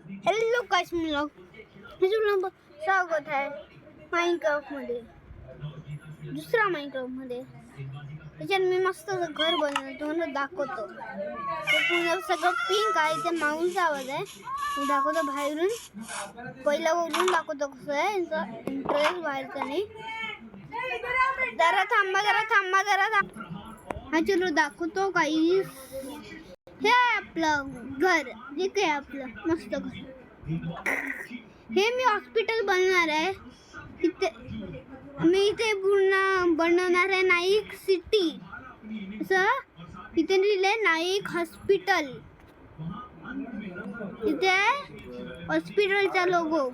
Hello Kashmir लोग तुला स्वागत आहे माइनक्राफ्ट मध्ये दुसरा माइनक्राफ्ट मध्ये त्याच्यात मी मस्त घर बनवतो तुम्हाला दाखवतो ते पूर्ण सगळं पिंक आहे ते माऊसचा आवाज आहे मी दाखवतो बाहेरून पहिला वरून दाखवतो कसं आहे इंटरेस्ट बाहेरचा नाही जरा थांबा हा चलो दाखवतो काही हे आपलं घर जे काय आपलं मस्त घर हे मी हॉस्पिटल बनवणार आहे इथे मी इथे पूर्ण बनवणार आहे नाईक सिटी असं इथे लिहिलंय नाईक हॉस्पिटल इथे हॉस्पिटलचा लोगो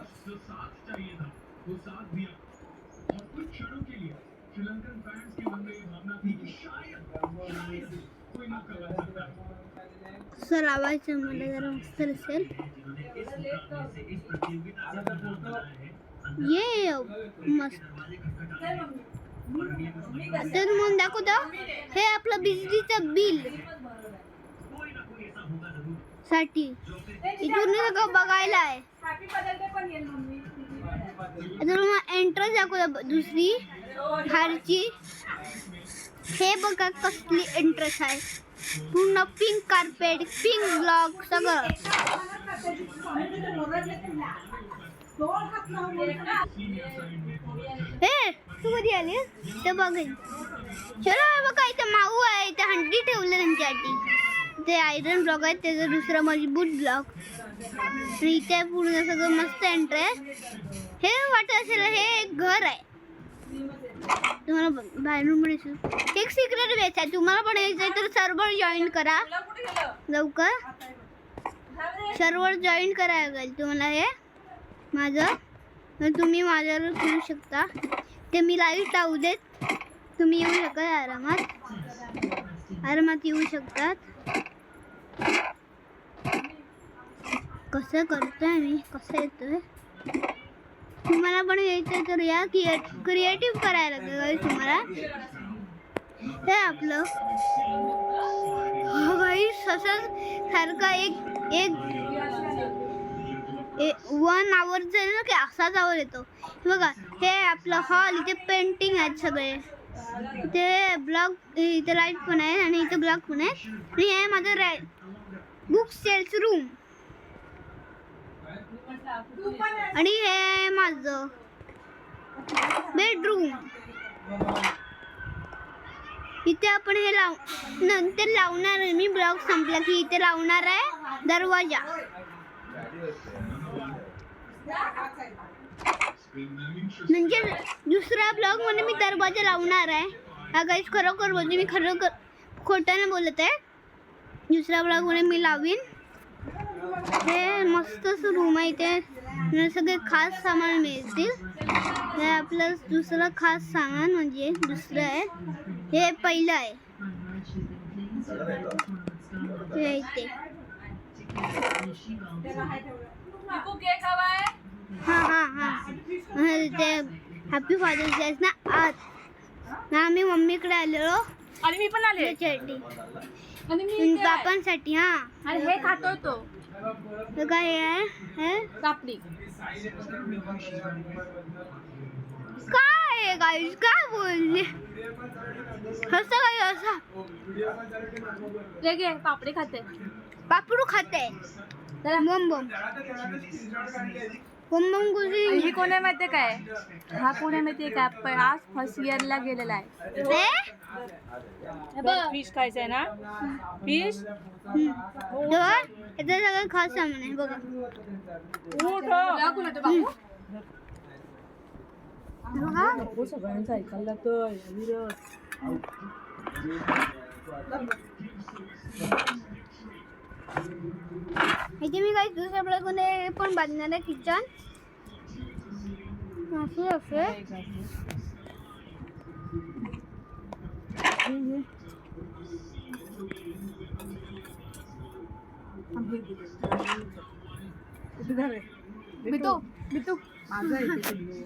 कसं लावायचं मला जरा मस्त असेल ये मस्त तर मग दाखवतो हे आपलं बिजलीचं बिल साठी इथून सगळं बघायला आहे आता मग एंट्रन्स दाखवतो दुसरी बाहेरची हे बघा कसली एंट्रन्स आहे पूर्ण पिंक कार्पेट पिंक ब्लॉक सगळं हे तू कधी आली ते बघ चलो बघा इथं माऊ आहे इथं हंडी ठेवलं त्यांच्यासाठी ते आयरन ब्लॉक आहे त्याचं दुसरा मजबूत ब्लॉक आणि इथे पूर्ण सगळं मस्त एंट्री आहे हे वाटत असेल हे एक घर आहे तुम्हाला बाहेरून पण एक सिक्रेट बेस आहे तुम्हाला पण यायचं तर सर्व्हर जॉईन करा लवकर सर्व्हर जॉईन करायला लागेल तुम्हाला हे माझं तर तुम्ही माझ्यावर करू शकता ते मी लाईव्ह लावू देत तुम्ही येऊ शकाल आरामात येऊ शकतात कसं करतोय मी कसं येतोय तुम्हाला पण यायचं तर या क्रिएटिव्ह करायला लागेल तुम्हाला हे आपलं गाईस असंच सारखा एक 1 आवर झालं ना की असाच आवर येतो बघा हे आपलं हॉल इथे पेंटिंग आहेत सगळे इथे ब्लॉक इथे लाईट पण आहे आणि इथे ब्लॉक पण आहे आणि हे माझं बुक सेल्स रूम आणि हे माझं बेडरूम इथे आपण हे नंतर लावणार आहे मी ब्लॉक संपला की इथे लावणार आहे दरवाजा म्हणजे दुसऱ्या ब्लॉक मध्ये मी दरवाजा लावणार आहे हा गाईस खरोखर बोलते मी खरोखर खोटं नाही बोलत आहे दुसऱ्या ब्लॉक मध्ये मी लावीन हे मस्त रूम आहे इथे सगळे खास सामान मिळतील हे आपलं दुसरं खास सामान म्हणजे दुसरं आहे हे पहिलं आहे हे इथे हा ते हॅपी फादर्स डे ना आज आम्ही मम्मीकडे आलेलो आणि मी पण आले आणि बापांसाठी हा आणि हे खातोय तो काय आहे हे कापडी काय गाईस काय बोलले कसं काय असं ते घे पापडी खाते पापडू खाते बम बम ही कोण आहे माहितीये काय हा कोण आहे माहितीये काय पण आज फर्स्ट इयरला गेलेला आहे फिश खायचंय ना फिश इथे सगळं खास सामान आहे बघा सगळ्यांचं ऐकायला लागतोय इथे मी काही दुसऱ्या ब्लॉकमध्ये पण बांधणार आहे किचन असे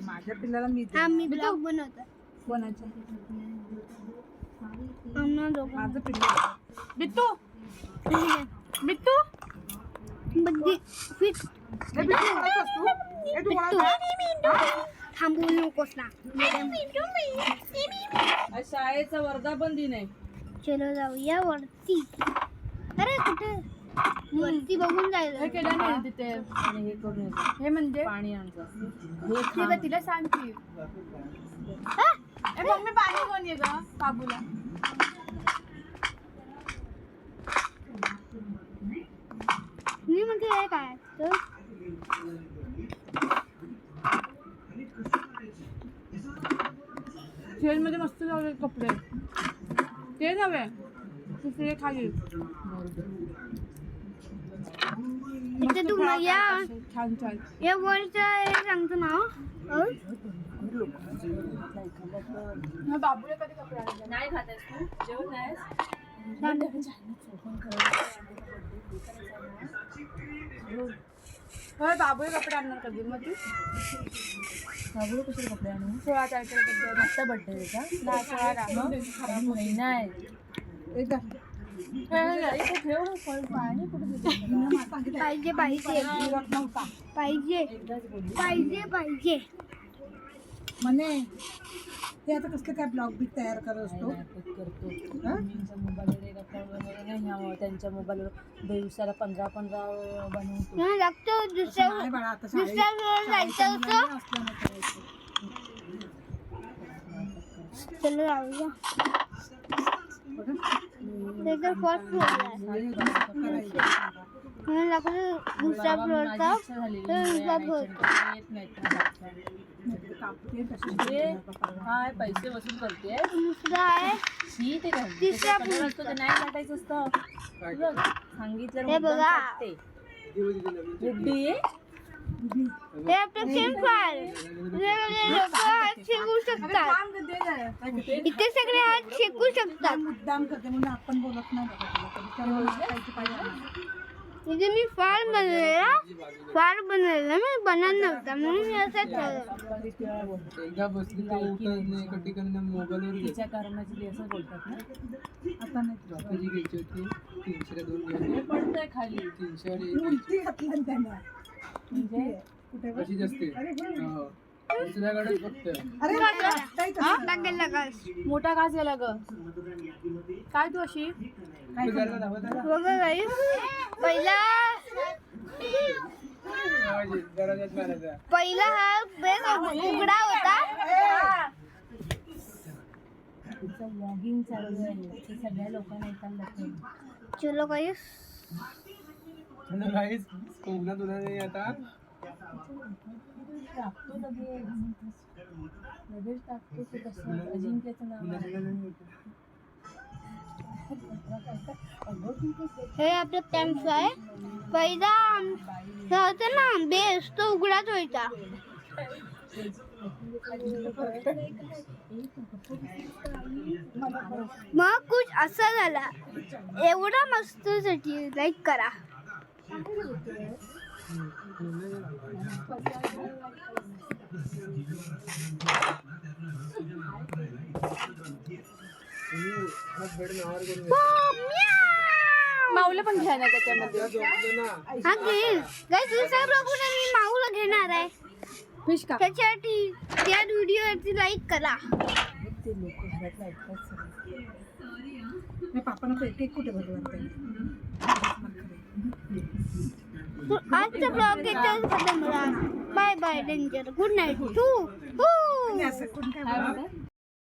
माझ्या पिल्लाला मी ब्लॉग बनवतो कोणाच्या माझं बिट्टू बिट्टू बद्दी फिट थांबवू नकोस ना. आज शाळेचा वर्धापन दिन आहे. चलो जाऊया वरती. अरे कुठे वरती बघून हे जायचं. केलं नाही तिथे आणि हे करून येतो. हे म्हणजे पाणी आमचं हे बघ, तिला सांग की ए मम्मी पाणी कोण ये ग बाबूला. मी म्हणते हे काय तर शेल मध्ये मस्त लावले कपडे ते नव्हे दुसरे खाली इथे तू या छान छान. या वरच्या हे सांगतो नाव. मग बाबूला कधी कपडे आणले? नाही खातेस तू जेवण नाहीस. होय बाबूला कपडे आणणार कधी मग तू बाबूला कशाला कपडे आणू. 16 तारखेला बड्डे आत्ता बड्डे आहे का. नाही 16 मग हा महिना आहे. ठेव पाणी कुठे पाहिजे पाहिजे पाहिजे पाहिजे पाहिजे. म्हणे ते आता कसं काय ब्लॉग बी तयार करत असतो. करतो. मम्मीच्या मोबाईलवर एक अकाउंट वगैरे नाही ह्या त्यांच्या मोबाईलवर दिवसाला 15 बनवतो. मला लागतं दुसऱ्या नाही बाळा, आता दुसऱ्या वेळेला जायचं होतं. असल्यानं करायचं. चलो जाऊया. ते तर फर्स्ट फ्लोअर आहे. मला लागतं दुसऱ्या फ्लोअरचा तर दुसरा फ्लोअर. येत नाहीत काय पैसे वसूल करते. दुसरा आहे शी ते काय तिसरा असतो ते नाही काटायचं असतं. सांगितलं हे बघा. बुड्डी हे आपलं सेम फाईल. लोक हात शिकू शकतात. इथे सगळे हात शिकू शकतात. मुद्दाम करते म्हणून आपण बोलत नाही बघा तुला. कधी त्यामुळे खायची पाहिजे. इथे मी फार बनवलेला मी बनत नव्हता म्हणून मी असं ठेवलं. एकदा बसली तर उठत नाही. एका ठिकाणी मोबाईलवर तिच्या कारणाची असं बोलतात ना. आता नाही जी घ्यायची होती 300 ला 2 घ्यायची. पडतंय खाली 300 वर एक उलटी घातली ना त्यानं. म्हणजे कुठे बघ. अशीच असते. हो. दुसऱ्याकडे फक्त अरे काही कसं. लागेल लागेल. मोठा घास गेला ग काय तू अशी घराला धावत आहे. बघा guys, दरवाजात मारायचा. पहिला हा बेस उघडा होता. तिचं व्लॉगिंग चालू आहे. ते सगळ्या लोकांना ऐकायला लागतं. चलो guys. आणि काहीच कोकणात होणार नाही आता. टाकतो लगेच टाकतो. ते कसं अजिंक्यचं नाव आहे. हे आपलं कॅम्प आहे. पहिला हे होतं ना बेस तो उघडाच व्हायचा. मग कुछ असा झाला. एवढा मस्त साठी लाईक करा. माऊला पण घ्या ना त्याच्यामध्ये. हा घेईल गाईस. दुसरा बघून मी माऊला घेणार आहे. फिश का त्याच्यासाठी त्या व्हिडिओवरती लाईक करा. ते लोक घरातलं ऐकतात सगळं. मी पापानं केक कुठे भरला त्याने. तो आजचा ब्लॉग इथेच खतम झाला. Bye bye danger. Good night too. असं कोण काय बोलणार?